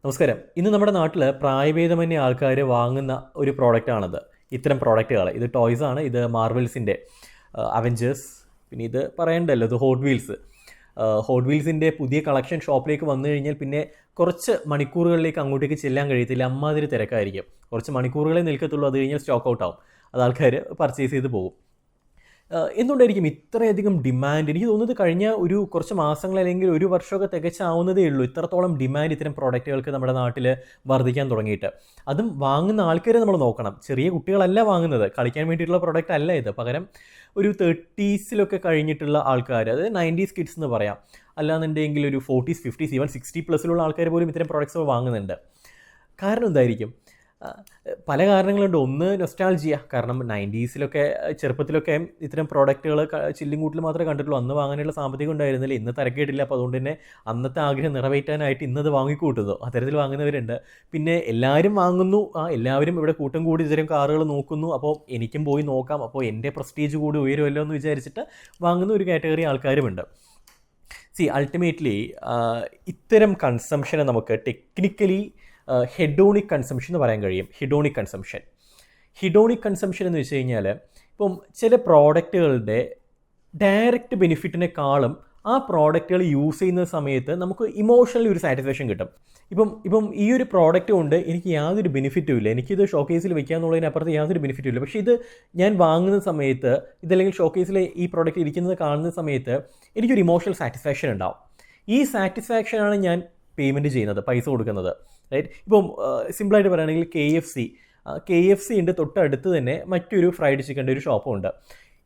നമസ്കാരം. ഇന്ന് നമ്മുടെ നാട്ടിൽ പ്രായഭേദമന്യേ ആൾക്കാർ വാങ്ങുന്ന ഒരു പ്രോഡക്റ്റാണിത്. ഇത്തരം പ്രോഡക്റ്റുകൾ ഇത് ടോയ്സ് ആണ്. ഇത് മാർവൽസിൻ്റെ അവഞ്ചേഴ്സ്, പിന്നെ ഇത് പറയണ്ടല്ലോ, ഇത് ഹോട്ട് വീൽസ്. ഹോട്ട് വീൽസിൻ്റെ പുതിയ കളക്ഷൻ ഷോപ്പിലേക്ക് വന്നു കഴിഞ്ഞാൽ പിന്നെ കുറച്ച് മണിക്കൂറുകളിലേക്ക് അങ്ങോട്ടേക്ക് ചെല്ലാൻ കഴിയത്തില്ല. അമ്മാതിരി തിരക്കായിരിക്കും. കുറച്ച് മണിക്കൂറുകളെ നിൽക്കത്തുള്ളൂ, അത് കഴിഞ്ഞാൽ സ്റ്റോക്ക് ഔട്ട് ആവും. അത് ആൾക്കാർ പർച്ചേസ് ചെയ്ത് പോകും. എന്തുകൊണ്ടായിരിക്കും ഇത്രയധികം ഡിമാൻഡ്? എനിക്ക് തോന്നുന്നത് കഴിഞ്ഞ കുറച്ച് മാസങ്ങൾ അല്ലെങ്കിൽ ഒരു വർഷമൊക്കെ തികച്ചാവുന്നതേ ഉള്ളൂ ഇത്രത്തോളം ഡിമാൻഡ് ഇത്തരം പ്രോഡക്റ്റുകൾക്ക് നമ്മുടെ നാട്ടിൽ വർദ്ധിക്കാൻ തുടങ്ങിയിട്ട്. അതും വാങ്ങുന്ന ആൾക്കാരെ നമ്മൾ നോക്കണം. ചെറിയ കുട്ടികളല്ല വാങ്ങുന്നത്, കളിക്കാൻ വേണ്ടിയിട്ടുള്ള പ്രോഡക്റ്റ് അല്ല ഇത്. പകരം ഒരു 30s കഴിഞ്ഞിട്ടുള്ള ആൾക്കാർ, അത് 90s കിഡ്സ് എന്ന് പറയാം, അല്ലാന്നുണ്ടെങ്കിൽ ഒരു 40s 50s ഈവൻ 60+ ആൾക്കാർ പോലും ഇത്തരം പ്രോഡക്റ്റ്സ് വാങ്ങുന്നുണ്ട്. കാരണം എന്തായിരിക്കും? പല കാരണങ്ങളുണ്ട്. ഒന്ന്, നൊസ്റ്റാൾജിയ. കാരണം 90s ചെറുപ്പത്തിലൊക്കെ ഇത്തരം പ്രോഡക്റ്റുകൾ ചില്ലിങ്കൂട്ടിൽ മാത്രമേ കണ്ടിട്ടുള്ളൂ. അന്ന് വാങ്ങാനുള്ള സാമ്പത്തികം ഉണ്ടായിരുന്നില്ല, ഇന്ന് തിരക്കേട്ടില്ല. അപ്പോൾ അതുകൊണ്ട് തന്നെ അന്നത്തെ ആഗ്രഹം നിറവേറ്റാനായിട്ട് ഇന്നത് വാങ്ങിക്കൂട്ടുന്നു, അത്തരത്തിൽ വാങ്ങുന്നവരുണ്ട്. പിന്നെ എല്ലാവരും വാങ്ങുന്നു, എല്ലാവരും ഇവിടെ കൂട്ടം കൂടി ഇത്തരം കാറുകൾ നോക്കുന്നു, അപ്പോൾ എനിക്കും പോയി നോക്കാം, അപ്പോൾ എൻ്റെ പ്രസ്റ്റീജ് കൂടി ഉയരുമല്ലോ എന്ന് വിചാരിച്ചിട്ട് വാങ്ങുന്ന ഒരു കാറ്റഗറി ആൾക്കാരുമുണ്ട്. അൾട്ടിമേറ്റ്ലി ഇത്തരം കൺസംഷനെ നമുക്ക് ടെക്നിക്കലി ഹെഡോണിക് കൺസംഷൻ എന്ന് പറയാൻ കഴിയും. ഹിഡോണിക് കൺസംഷൻ എന്ന് വെച്ച് കഴിഞ്ഞാൽ, ഇപ്പം ചില പ്രോഡക്റ്റുകളുടെ ഡയറക്റ്റ് ബെനിഫിറ്റിനെക്കാളും ആ പ്രോഡക്റ്റുകൾ യൂസ് ചെയ്യുന്ന സമയത്ത് നമുക്ക് ഇമോഷണലി ഒരു സാറ്റിസ്ഫാക്ഷൻ കിട്ടും. ഇപ്പം ഈ ഒരു പ്രോഡക്റ്റ് കൊണ്ട് എനിക്ക് യാതൊരു ബെനിഫിറ്റും ഇല്ല, എനിക്കിത് ഷോക്കേസിൽ വെക്കുക എന്നുള്ളതിനപ്പുറത്ത് യാതൊരു ബെനിഫിറ്റും ഇല്ല. പക്ഷേ ഇത് ഞാൻ വാങ്ങുന്ന സമയത്ത്, ഇതല്ലെങ്കിൽ ഷോക്കേസിൽ ഈ പ്രോഡക്റ്റ് ഇരിക്കുന്നത് കാണുന്ന സമയത്ത് എനിക്കൊരു ഇമോഷണൽ സാറ്റിസ്ഫാക്ഷൻ ഉണ്ടാവും. ഈ സാറ്റിസ്ഫാക്ഷനാണ് ഞാൻ പേയ്മെൻറ്റ് ചെയ്യുന്നത്, പൈസ കൊടുക്കുന്നത്, റൈറ്റ്? ഇപ്പം സിമ്പിളായിട്ട് പറയുകയാണെങ്കിൽ KFC ഉണ്ട്, തൊട്ടടുത്ത് തന്നെ മറ്റൊരു ഫ്രൈഡ് ചിക്കൻ്റെ ഒരു ഷോപ്പും ഉണ്ട്.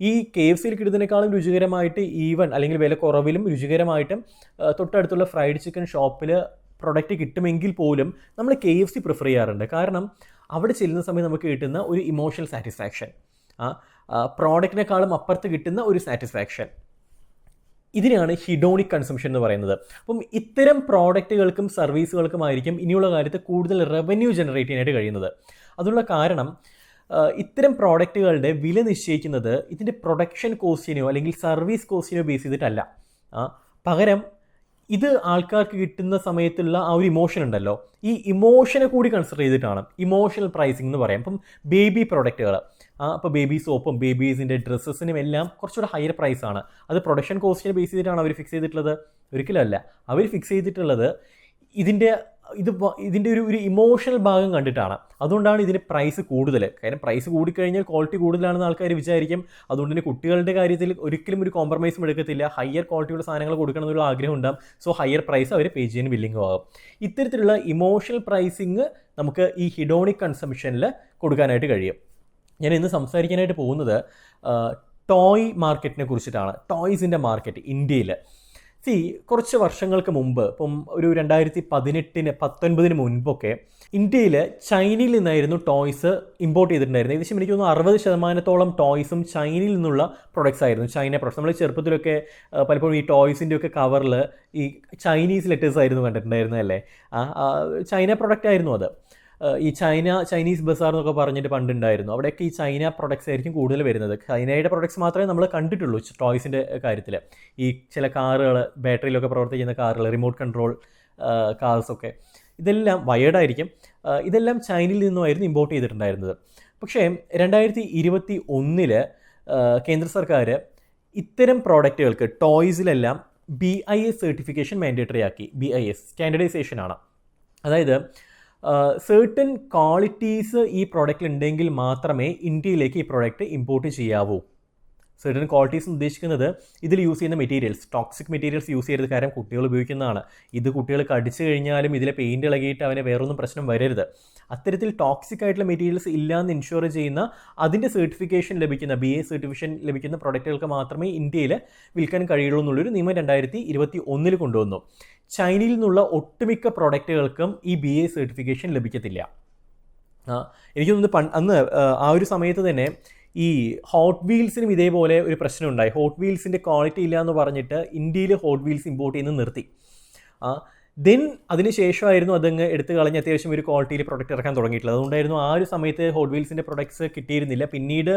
ഈ KFCയിൽ കിട്ടുന്നതിനേക്കാളും രുചികരമായിട്ട്, ഈവൻ അല്ലെങ്കിൽ വില കുറവിലും രുചികരമായിട്ടും തൊട്ടടുത്തുള്ള ഫ്രൈഡ് ചിക്കൻ ഷോപ്പിൽ പ്രൊഡക്റ്റ് കിട്ടുമെങ്കിൽ പോലും നമ്മൾ KFC പ്രിഫർ ചെയ്യാറുണ്ട്. കാരണം അവിടെ ചെല്ലുന്ന സമയത്ത് നമുക്ക് കിട്ടുന്ന ഒരു ഇമോഷണൽ സാറ്റിസ്ഫാക്ഷൻ, പ്രോഡക്റ്റിനേക്കാളും അപ്പുറത്ത് കിട്ടുന്ന ഒരു സാറ്റിസ്ഫാക്ഷൻ, ഇതിനാണ് ഹിഡോണിക് കൺസംഷൻ എന്ന് പറയുന്നത്. അപ്പം ഇത്തരം പ്രോഡക്റ്റുകൾക്കും സർവീസുകൾക്കുമായിരിക്കും ഇനിയുള്ള കാലത്ത് കൂടുതൽ റവന്യൂ ജനറേറ്റ് ചെയ്യാനായിട്ട് കഴിയുന്നത്. അതിനുള്ള കാരണം, ഇത്തരം പ്രോഡക്റ്റുകളുടെ വില നിശ്ചയിക്കുന്നത് ഇതിൻ്റെ പ്രൊഡക്ഷൻ കോസ്റ്റിനെയോ അല്ലെങ്കിൽ സർവീസ് കോസ്റ്റിനെയോ ബേസ് ചെയ്തിട്ടല്ല. പകരം ഇത് ആൾക്കാർക്ക് കിട്ടുന്ന സമയത്തുള്ള ആ ഒരു ഇമോഷൻ ഉണ്ടല്ലോ, ഈ ഇമോഷനെ കൂടി കൺസിഡർ ചെയ്തിട്ടാണ് ഇമോഷണൽ പ്രൈസിംഗ് എന്ന് പറയാം. ഇപ്പം ബേബി പ്രോഡക്റ്റുകൾ, അപ്പോൾ ബേബി സോപ്പും ബേബീസിൻ്റെ ഡ്രസ്സസിനും എല്ലാം കുറച്ചുകൂടെ ഹയർ പ്രൈസാണ്. അത് പ്രൊഡക്ഷൻ കോസ്റ്റിനെ ബേസ് ചെയ്തിട്ടാണ് അവർ ഫിക്സ് ചെയ്തിട്ടുള്ളത്? ഒരിക്കലല്ല. അവർ ഫിക്സ് ചെയ്തിട്ടുള്ളത് ഇതിൻ്റെ ഒരു ഇമോഷണൽ ഭാഗം കണ്ടിട്ടാണ്. അതുകൊണ്ടാണ് ഇതിന് പ്രൈസ് കൂടുതൽ. കാര്യം പ്രൈസ് കൂടിക്കഴിഞ്ഞാൽ ക്വാളിറ്റി കൂടുതലാണെന്ന് ആൾക്കാർ വിചാരിക്കും. അതുകൊണ്ട് തന്നെ കുട്ടികളുടെ കാര്യത്തിൽ ഒരിക്കലും ഒരു കോംപ്രമൈസും എടുക്കത്തില്ല. ഹയർ ക്വാളിറ്റിയുള്ള സാധനങ്ങൾ കൊടുക്കണം എന്നുള്ള ആഗ്രഹം ഉണ്ടാകും. സോ ഹയർ പ്രൈസ് അവർ പേ ചെയ്യാൻ വില്ലിങ് ആകും. ഇത്തരത്തിലുള്ള ഇമോഷണൽ പ്രൈസിങ് നമുക്ക് ഈ ഹിഡോണിക് കൺസംഷനിൽ കൊടുക്കാനായിട്ട് കഴിയും. ഞാൻ ഇന്ന് സംസാരിക്കാനായിട്ട് പോകുന്നത് ടോയ് മാർക്കറ്റിനെ കുറിച്ചിട്ടാണ്. ടോയ്സിൻ്റെ മാർക്കറ്റ് ഇന്ത്യയിൽ. കുറച്ച് വർഷങ്ങൾക്ക് മുമ്പ്, ഇപ്പം ഒരു 2018-19 മുൻപൊക്കെ ഇന്ത്യയിൽ ചൈനയിൽ നിന്നായിരുന്നു ടോയ്സ് ഇമ്പോർട്ട് ചെയ്തിട്ടുണ്ടായിരുന്നത്. ഏകദേശം എനിക്ക് തോന്നുന്നു 60% ടോയ്സും ചൈനയിൽ നിന്നുള്ള പ്രൊഡക്ട്സ് ആയിരുന്നു. China products. നമ്മൾ ചെറുപ്പത്തിലൊക്കെ പലപ്പോഴും ഈ ടോയ്സിൻ്റെ ഒക്കെ കവറിൽ ഈ ചൈനീസ് ലെറ്റേഴ്സ് ആയിരുന്നു കണ്ടിട്ടുണ്ടായിരുന്നത്, അല്ലേ? ചൈന പ്രൊഡക്റ്റ് ആയിരുന്നു അത്. ഈ ചൈനീസ് ബസാർ എന്നൊക്കെ പറഞ്ഞിട്ട് പണ്ടുണ്ടായിരുന്നു. അവിടെയൊക്കെ ഈ ചൈന പ്രൊഡക്ട്സ് ആയിരിക്കും കൂടുതൽ വരുന്നത്. ചൈനയുടെ പ്രൊഡക്ട്സ് മാത്രമേ നമ്മൾ കണ്ടിട്ടുള്ളൂ ടോയ്സിൻ്റെ കാര്യത്തിൽ. ഈ ചില കാറുകൾ, ബാറ്ററിയിലൊക്കെ പ്രവർത്തിക്കുന്ന കാറുകൾ, റിമോട്ട് കൺട്രോൾ കാർസൊക്കെ, ഇതെല്ലാം വയേർഡായിരിക്കും. ഇതെല്ലാം ചൈനയിൽ നിന്നുമായിരുന്നു ഇമ്പോർട്ട് ചെയ്തിട്ടുണ്ടായിരുന്നത്. പക്ഷേ 2021 കേന്ദ്ര സർക്കാർ ഇത്തരം പ്രോഡക്റ്റുകൾക്ക്, ടോയ്സിലെല്ലാം BIS സർട്ടിഫിക്കേഷൻ മാൻഡേറ്ററി ആക്കി. BIS സ്റ്റാൻഡർഡൈസേഷൻ ആണ്. അതായത് certain ക്വാളിറ്റീസ് ഈ പ്രോഡക്റ്റിൽ ഉണ്ടെങ്കിൽ മാത്രമേ ഇന്ത്യയിലേക്ക് ഈ പ്രോഡക്റ്റ് ഇമ്പോർട്ട് ചെയ്യാവൂ. certain ക്വാളിറ്റീസ് ഉദ്ദേശിക്കുന്നത് ഇതിൽ യൂസ് ചെയ്യുന്ന മെറ്റീരിയൽസ്, ടോക്സിക് മെറ്റീരിയൽസ് യൂസ് ചെയ്യരുത്. കാരണം കുട്ടികൾ ഉപയോഗിക്കുന്നതാണ്. ഇത് കുട്ടികൾ കടിച്ചു കഴിഞ്ഞാലും ഇതിലെ പെയിൻറ്റ് ഇളകിയിട്ട് അവന് വേറൊന്നും പ്രശ്നം വരരുത്. അത്തരത്തിൽ ടോക്സിക് ആയിട്ടുള്ള മെറ്റീരിയൽസ് ഇല്ലാന്ന് ഇൻഷുർ ചെയ്യുന്ന, അതിൻ്റെ സർട്ടിഫിക്കേഷൻ ലഭിക്കുന്ന, BIS സർട്ടിഫിക്കേഷൻ ലഭിക്കുന്ന പ്രോഡക്റ്റുകൾക്ക് മാത്രമേ ഇന്ത്യയിൽ വിൽക്കാൻ കഴിയുള്ളൂ എന്നുള്ളൊരു നിയമം 2021 കൊണ്ടുവന്നു. ചൈനയിൽ നിന്നുള്ള ഒട്ടുമിക്ക പ്രോഡക്റ്റുകൾക്കും ഈ BIS സർട്ടിഫിക്കേഷൻ ലഭിക്കത്തില്ല. എനിക്ക് തോന്നുന്നു അന്ന് ആ ഒരു സമയത്ത് തന്നെ ഈ ഹോട്ട് വീൽസിനും ഇതേപോലെ ഒരു പ്രശ്നം ഉണ്ടായി. ഹോട്ട് വീൽസിൻ്റെ ക്വാളിറ്റി ഇല്ല എന്ന് പറഞ്ഞിട്ട് ഇന്ത്യയിൽ ഹോട്ട് വീൽസ് ഇമ്പോർട്ട് ചെയ്യുന്നത് നിർത്തി. ദെൻ അതിന് ശേഷമായിരുന്നു അതങ്ങ് എടുത്ത് കളഞ്ഞ് അത്യാവശ്യം ഒരു ക്വാളിറ്റിയിൽ പ്രൊഡക്റ്റ് ഇറക്കാൻ തുടങ്ങിയിട്ടുള്ളത്. അതുകൊണ്ടായിരുന്നു ആ ഒരു സമയത്ത് ഹോട്ട് വീൽസിൻ്റെ പ്രൊഡക്ട്സ് കിട്ടിയിരുന്നില്ല. പിന്നീട്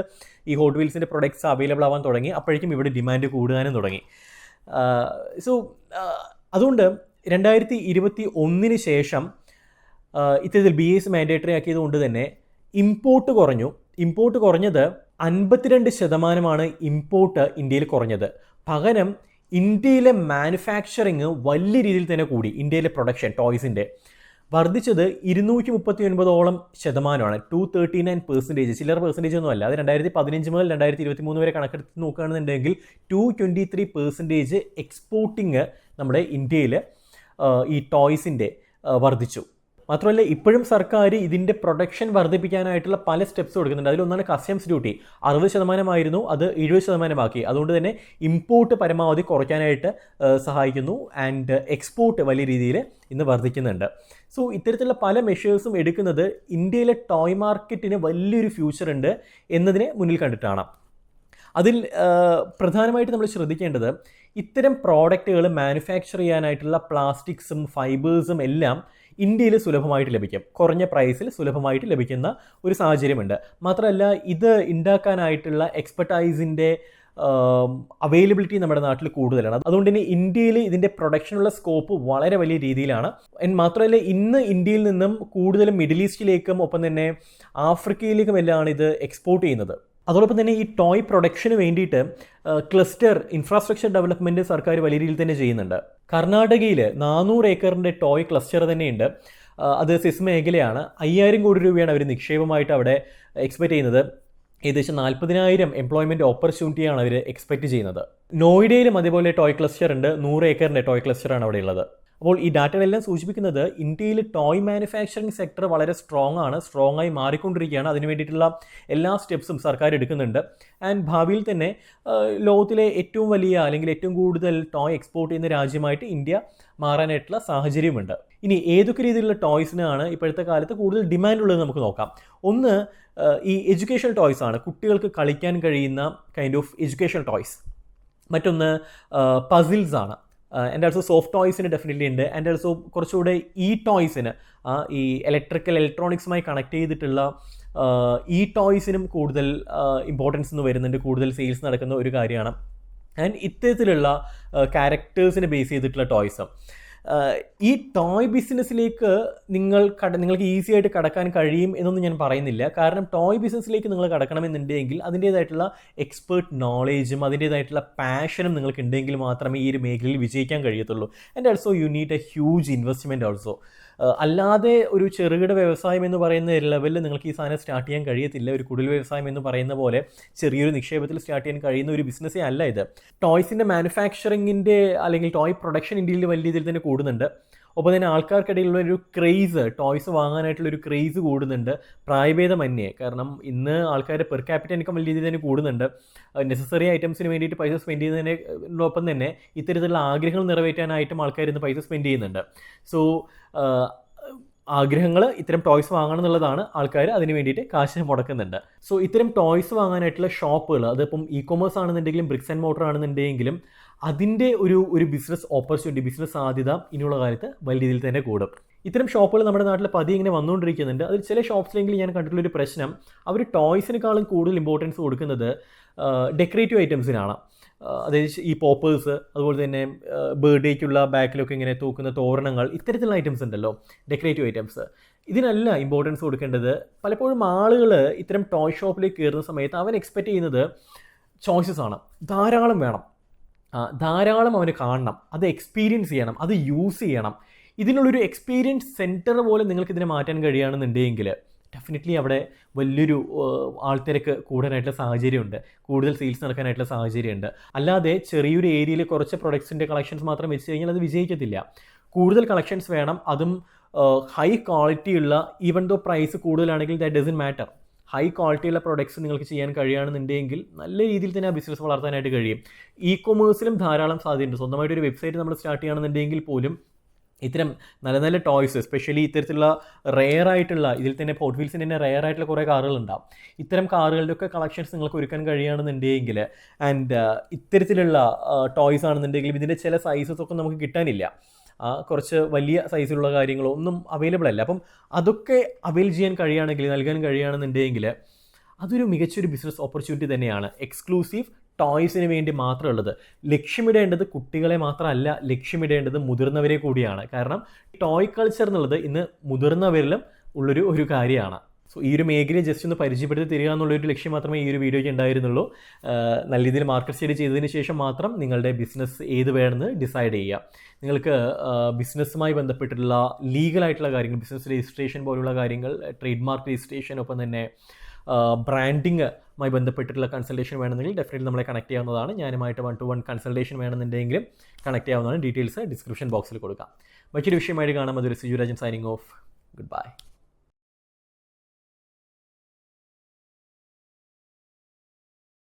ഈ ഹോട്ട് വീൽസിൻ്റെ പ്രൊഡക്ട്സ് അവൈലബിൾ ആവാൻ തുടങ്ങി. അപ്പോഴേക്കും ഇവിടെ ഡിമാൻഡ് കൂടാനും തുടങ്ങി. അതുകൊണ്ട് 2021 ശേഷം ഇത്തരത്തിൽ BIS മാൻഡേറ്ററി ആക്കിയത് കൊണ്ട് തന്നെ ഇമ്പോർട്ട് കുറഞ്ഞു. ഇമ്പോർട്ട് കുറഞ്ഞത് 52% ഇമ്പോർട്ട് ഇന്ത്യയിൽ കുറഞ്ഞത്. പകരം ഇന്ത്യയിലെ മാനുഫാക്ചറിങ് വലിയ രീതിയിൽ തന്നെ കൂടി. ഇന്ത്യയിലെ പ്രൊഡക്ഷൻ ടോയ്സിൻ്റെ വർദ്ധിച്ചത് 239% 239%. ചില്ലറ പെർസെൻറ്റേജ് ഒന്നും അല്ല. അത് 2015 മുതൽ 2023 വരെ കണക്കെടുത്ത് നോക്കുകയാണെന്നുണ്ടെങ്കിൽ 223% എക്സ്പോർട്ടിങ് നമ്മുടെ ഇന്ത്യയിൽ ഈ ടോയ്സിൻ്റെ വർദ്ധിച്ചു. മാത്രമല്ല ഇപ്പോഴും സർക്കാർ ഇതിൻ്റെ പ്രൊഡക്ഷൻ വർദ്ധിപ്പിക്കാനായിട്ടുള്ള പല സ്റ്റെപ്സ് കൊടുക്കുന്നുണ്ട്. അതിലൊന്നാണ് കസ്റ്റംസ് ഡ്യൂട്ടി. 60% അത് 70% ആക്കി. അതുകൊണ്ട് തന്നെ ഇമ്പോർട്ട് പരമാവധി കുറയ്ക്കാനായിട്ട് സഹായിക്കുന്നു. ആൻഡ് എക്സ്പോർട്ട് വലിയ രീതിയിൽ ഇന്ന് വർദ്ധിക്കുന്നുണ്ട്. സോ ഇത്തരത്തിലുള്ള പല മെഷേഴ്സും എടുക്കുന്നത് ഇന്ത്യയിലെ ടോയ് മാർക്കറ്റിന് വലിയൊരു ഫ്യൂച്ചർ ഉണ്ട് എന്നതിനെ മുന്നിൽ കണ്ടിട്ടാണ്. അതിൽ പ്രധാനമായിട്ട് നമ്മൾ ശ്രദ്ധിക്കേണ്ടത് ഇത്തരം പ്രോഡക്റ്റുകൾ മാനുഫാക്ചർ ചെയ്യാനായിട്ടുള്ള പ്ലാസ്റ്റിക്സും ഫൈബേഴ്സും എല്ലാം ഇന്ത്യയിൽ സുലഭമായിട്ട് ലഭിക്കും. കുറഞ്ഞ പ്രൈസിൽ സുലഭമായിട്ട് ലഭിക്കുന്ന ഒരു സാഹചര്യമുണ്ട്. മാത്രമല്ല ഇത് ഉണ്ടാക്കാനായിട്ടുള്ള എക്സ്പെർട്ടൈസിൻ്റെ അവൈലബിലിറ്റി നമ്മുടെ നാട്ടിൽ കൂടുതലാണ്. അതുകൊണ്ട് തന്നെ ഇന്ത്യയിൽ ഇതിൻ്റെ പ്രൊഡക്ഷനുള്ള സ്കോപ്പ് വളരെ വലിയ രീതിയിലാണ്. മാത്രമല്ല ഇന്ന് ഇന്ത്യയിൽ നിന്നും കൂടുതലും മിഡിൽ ഈസ്റ്റിലേക്കും ഒപ്പം തന്നെ ആഫ്രിക്കയിലേക്കും എല്ലാമാണ് ഇത് എക്സ്പോർട്ട് ചെയ്യുന്നത്. അതോടൊപ്പം തന്നെ ഈ ടോയ് പ്രൊഡക്ഷന് വേണ്ടിയിട്ട് ക്ലസ്റ്റർ ഇൻഫ്രാസ്ട്രക്ചർ ഡെവലപ്മെൻറ്റ് സർക്കാർ വലിയ രീതിയിൽ തന്നെ ചെയ്യുന്നുണ്ട്. കർണാടകയിൽ 400 ഏക്കറിൻ്റെ ടോയ് ക്ലസ്റ്റർ തന്നെയുണ്ട്. അത് സിസ് മേഖലയാണ്. 5000 കോടി രൂപയാണ് അവർ നിക്ഷേപമായിട്ട് അവിടെ എക്സ്പെക്റ്റ് ചെയ്യുന്നത്. ഏകദേശം 40,000 എംപ്ലോയ്മെൻറ്റ് ഓപ്പർച്യൂണിറ്റിയാണ് അവർ എക്സ്പെക്റ്റ് ചെയ്യുന്നത്. നോയിഡയിലും അതേപോലെ ടോയ് ക്ലസ്റ്റർ ഉണ്ട്. 100 ഏക്കറിൻ്റെ ടോയ് ക്ലസ്റ്ററാണ് അവിടെ ഉള്ളത്. അപ്പോൾ ഈ ഡാറ്റകളെല്ലാം സൂചിപ്പിക്കുന്നത് ഇന്ത്യയിൽ ടോയ് മാനുഫാക്ചറിങ് സെക്ടർ വളരെ സ്ട്രോങ് ആയി മാറിക്കൊണ്ടിരിക്കുകയാണ്. അതിന് വേണ്ടിയിട്ടുള്ള എല്ലാ സ്റ്റെപ്സും സർക്കാർ എടുക്കുന്നുണ്ട്. ആൻഡ് ഭാവിയിൽ തന്നെ ലോകത്തിലെ ഏറ്റവും വലിയ അല്ലെങ്കിൽ ഏറ്റവും കൂടുതൽ ടോയ് എക്സ്പോർട്ട് ചെയ്യുന്ന രാജ്യമായിട്ട് ഇന്ത്യ മാറാനായിട്ടുള്ള സാഹചര്യമുണ്ട്. ഇനി ഏതൊക്കെ രീതിയിലുള്ള ടോയ്സിനാണ് ഇപ്പോഴത്തെ കാലത്ത് കൂടുതൽ ഡിമാൻഡ് ഉള്ളത് നമുക്ക് നോക്കാം. ഒന്ന് ഈ എഡ്യൂക്കേഷണൽ ടോയ്സ് ആണ്. കുട്ടികൾക്ക് കളിക്കാൻ കഴിയുന്ന കൈൻഡ് ഓഫ് എഡ്യൂക്കേഷണൽ ടോയ്സ്. മറ്റൊന്ന് പസിൽസ് ആണ്. ആൻഡ് ഓൾസോ സോഫ്റ്റ് ടോയ്സിന് ഡെഫിനറ്റ്ലി ഉണ്ട്. ആൻഡ് ഓൾസോ കുറച്ചുകൂടെ ടോയ്സിന് ഈ ഇലക്ട്രോണിക്സുമായി കണക്ട് ചെയ്തിട്ടുള്ള ടോയ്സിനും കൂടുതൽ ഇമ്പോർട്ടൻസ് എന്ന് വരുന്നുണ്ട്. കൂടുതൽ സെയിൽസ് നടക്കുന്ന ഒരു കാര്യമാണ്. ആൻഡ് ഇത്തരത്തിലുള്ള ക്യാരക്ടേഴ്സിനെ ബേസ് ചെയ്തിട്ടുള്ള ടോയ്സ്. ഈ ടോയ് ബിസിനസ്സിലേക്ക് നിങ്ങൾക്ക് ഈസി ആയിട്ട് കടക്കാൻ കഴിയും എന്നൊന്നും ഞാൻ പറയുന്നില്ല. കാരണം ടോയ് ബിസിനസ്സിലേക്ക് നിങ്ങൾ കടക്കണമെന്നുണ്ടെങ്കിൽ അതിൻ്റേതായിട്ടുള്ള എക്സ്പേർട്ട് നോളേജും അതിൻ്റേതായിട്ടുള്ള പാഷനും നിങ്ങൾക്ക് ഉണ്ടെങ്കിൽ മാത്രമേ ഈ ഒരു മേഖലയിൽ വിജയിക്കാൻ കഴിയത്തുള്ളൂ. And also you need a huge investment also. അല്ലാതെ ഒരു ചെറുകിട വ്യവസായം എന്ന് പറയുന്ന ലെവലിൽ നിങ്ങൾക്ക് ഈ സാധനം സ്റ്റാർട്ട് ചെയ്യാൻ കഴിയത്തില്ല. ഒരു കുടിൽ വ്യവസായം എന്ന് പറയുന്ന പോലെ ചെറിയൊരു നിക്ഷേപത്തിൽ സ്റ്റാർട്ട് ചെയ്യാൻ കഴിയുന്ന ഒരു ബിസിനസ്സേ അല്ല ഇത്. ടോയ്സിൻ്റെ മാനുഫാക്ചറിങ്ങിൻ്റെ അല്ലെങ്കിൽ ടോയ് പ്രൊഡക്ഷൻ ഇന്ത്യയിൽ വലിയ രീതിയിൽ തന്നെ കൂടുന്നുണ്ട്. ഒപ്പം തന്നെ ആൾക്കാർക്കിടയിലുള്ള ഒരു ക്രേസ്, ടോയ്സ് വാങ്ങാനായിട്ടുള്ളൊരു ക്രേസ് കൂടുന്നുണ്ട് പ്രായഭേദമന്യേ. കാരണം ഇന്ന് ആൾക്കാരുടെ പെർ ക്യാപിറ്റൽ ഇൻകം വലിയ രീതിയിൽ തന്നെ കൂടുന്നുണ്ട്. നെസസറി ഐറ്റംസിന് വേണ്ടിയിട്ട് പൈസ സ്പെൻഡ് ചെയ്യുന്നതിനൊപ്പം തന്നെ ഇത്തരത്തിലുള്ള ആഗ്രഹങ്ങൾ നിറവേറ്റാനായിട്ടും ആൾക്കാർ ഇന്ന് പൈസ സ്പെൻഡ് ചെയ്യുന്നുണ്ട്. സോ ആഗ്രഹങ്ങൾ ഇത്തരം ടോയ്സ് വാങ്ങണം എന്നുള്ളതാണ്. ആൾക്കാർ അതിന് വേണ്ടിയിട്ട് കാശ് മുടക്കുന്നുണ്ട്. സോ ഇത്തരം ടോയ്സ് വാങ്ങാനായിട്ടുള്ള ഷോപ്പുകൾ, അതിപ്പം കൊമേഴ്സ് ആണെന്നുണ്ടെങ്കിലും ബ്രിക്സ് ആൻഡ് മോട്ടർ ആണെന്നുണ്ടെങ്കിലും അതിൻ്റെ ഒരു ബിസിനസ് ഓപ്പർച്യൂണിറ്റി, ബിസിനസ് സാധ്യത ഇനിയുള്ള കാലത്ത് വലിയ രീതിയിൽ തന്നെ കൂടും. ഇത്തരം ഷോപ്പുകൾ നമ്മുടെ നാട്ടിൽ പതിയെ ഇങ്ങനെ വന്നുകൊണ്ടിരിക്കുന്നുണ്ട്. അതിൽ ചില ഷോപ്സിലെങ്കിലും ഞാൻ കണ്ടിട്ടുള്ളൊരു പ്രശ്നം, അവർ ടോയ്സിനേക്കാളും കൂടുതൽ ഇമ്പോർട്ടൻസ് കൊടുക്കുന്നത് ഡെക്കറേറ്റീവ് ഐറ്റംസിനാണ്. അതായത് ഈ പോപ്പേഴ്സ്, അതുപോലെ തന്നെ ബർത്ത്ഡേക്കുള്ള ബാക്കിലൊക്കെ ഇങ്ങനെ തൂക്കുന്ന തോരണങ്ങൾ, ഇത്തരത്തിലുള്ള ഐറ്റംസ് ഉണ്ടല്ലോ, ഡെക്കറേറ്റീവ് ഐറ്റംസ്. ഇതിനല്ല ഇമ്പോർട്ടൻസ് കൊടുക്കേണ്ടത്. പലപ്പോഴും ആളുകൾ ഇത്തരം ടോയ് ഷോപ്പിലേക്ക് കയറുന്ന സമയത്ത് അവൻ എക്സ്പെക്റ്റ് ചെയ്യുന്നത് ചോയ്സസ് ആണ്. ധാരാളം വേണം, ധാരാളം അവന് കാണണം, അത് എക്സ്പീരിയൻസ് ചെയ്യണം, അത് യൂസ് ചെയ്യണം. ഇതിനുള്ളൊരു എക്സ്പീരിയൻസ് സെൻറ്റർ പോലെ നിങ്ങൾക്ക് ഇതിനെ മാറ്റാൻ കഴിയുകയാണെന്നുണ്ടെങ്കിൽ ഡെഫിനറ്റ്ലി അവിടെ വലിയൊരു ആൾത്തിരക്ക് കൂടാനായിട്ടുള്ള സാഹചര്യമുണ്ട്, കൂടുതൽ സെയിൽസ് നടക്കാനായിട്ടുള്ള സാഹചര്യമുണ്ട്. അല്ലാതെ ചെറിയൊരു ഏരിയയിൽ കുറച്ച് പ്രൊഡക്ട്സിൻ്റെ കളക്ഷൻസ് മാത്രം വെച്ച് കഴിഞ്ഞാൽ അത് വിജയിക്കത്തില്ല. കൂടുതൽ കളക്ഷൻസ് വേണം, അതും ഹൈ ക്വാളിറ്റിയുള്ള, ഈവൻ ദോ പ്രൈസ് കൂടുതലാണെങ്കിൽ ദാറ്റ് ഡസൻറ്റ് മാറ്റർ. ഹൈ ക്വാളിറ്റിയുള്ള പ്രൊഡക്ട്സ് നിങ്ങൾക്ക് ചെയ്യാൻ കഴിയുകയാണെന്നുണ്ടെങ്കിൽ നല്ല രീതിയിൽ തന്നെ ആ ബിസിനസ് വളർത്താനായിട്ട് കഴിയും. കൊമേഴ്സിലും ധാരാളം സാധ്യതയുണ്ട്. സ്വന്തമായിട്ടൊരു വെബ്സൈറ്റ് നമ്മൾ സ്റ്റാർട്ട് ചെയ്യുകയാണെന്നുണ്ടെങ്കിൽ പോലും ഇത്തരം നല്ല നല്ല ടോയ്സ്, എസ്പെഷ്യലി ഇത്തരത്തിലുള്ള റെയർ ആയിട്ടുള്ള, ഇതിൽ തന്നെ ഹോട്ട് വീൽസിൻ്റെ തന്നെ റെയർ ആയിട്ടുള്ള കുറേ കാറുകളുണ്ടാവും. ഇത്തരം കാറുകളുടെയൊക്കെ കളക്ഷൻസ് നിങ്ങൾക്ക് ഒരുക്കാൻ കഴിയുകയാണെന്നുണ്ടെങ്കിൽ, ആൻഡ് ഇത്തരത്തിലുള്ള ടോയ്സ് ആണെന്നുണ്ടെങ്കിലും ഇതിൻ്റെ ചില സൈസസ് ഒക്കെ നമുക്ക് കിട്ടാനില്ല. കുറച്ച് വലിയ സൈസിലുള്ള കാര്യങ്ങളോ ഒന്നും അവൈലബിൾ അല്ല. അപ്പം അതൊക്കെ അവൈൽ ചെയ്യാൻ കഴിയുകയാണെങ്കിൽ, നൽകാൻ കഴിയുകയാണെന്നുണ്ടെങ്കിൽ അതൊരു മികച്ചൊരു ബിസിനസ് ഓപ്പർച്യൂണിറ്റി തന്നെയാണ്. എക്സ്ക്ലൂസീവ് ടോയ്സിന് വേണ്ടി മാത്രമുള്ളത്. ലക്ഷ്യമിടേണ്ടത് കുട്ടികളെ മാത്രമല്ല, ലക്ഷ്യമിടേണ്ടത് മുതിർന്നവരെ കൂടിയാണ്. കാരണം ടോയ് കൾച്ചർ എന്നുള്ളത് ഇന്ന് മുതിർന്നവരിലും ഒരു കാര്യമാണ്. സോ ഈ ഒരു മേഖലയെ ജസ്റ്റ് ഒന്ന് പരിചയപ്പെടുത്തി തരിക എന്നുള്ളൊരു ലക്ഷ്യം മാത്രമേ ഈ ഒരു വീഡിയോയ്ക്ക് ഉണ്ടായിരുന്നുള്ളൂ. നല്ല രീതിയിൽ മാർക്കറ്റ് സ്റ്റഡി ചെയ്തതിന് ശേഷം മാത്രം നിങ്ങളുടെ ബിസിനസ് ഏത് വേണമെന്ന് ഡിസൈഡ് ചെയ്യുക. നിങ്ങൾക്ക് ബിസിനസ്സുമായി ബന്ധപ്പെട്ടിട്ടുള്ള ലീഗലായിട്ടുള്ള കാര്യങ്ങൾ, ബിസിനസ് രജിസ്ട്രേഷൻ പോലുള്ള കാര്യങ്ങൾ, ട്രേഡ് മാർക്ക് രജിസ്ട്രേഷൻ, ഒപ്പം തന്നെ ബ്രാൻഡിങ്ങുമായി ബന്ധപ്പെട്ടിട്ടുള്ള കൺസൾട്ടേഷൻ വേണമെങ്കിൽ ഡെഫിനറ്റ്ലി നമ്മളെ കണക്ട് ചെയ്യാവുന്നതാണ്. ഞാനുമായിട്ട് 1-to-1 കൺസൾട്ടേഷൻ വേണമെന്നുണ്ടെങ്കിലും കണക്ട് ചെയ്യാവുന്നതാണ്. ഡീറ്റെയിൽസ് ഡിസ്ക്രിപ്ഷൻ ബോക്സിൽ കൊടുക്കാം. മറ്റൊരു വിഷയമായിട്ട് കാണാം. അതൊരു Siju Rajan signing off. Good bye.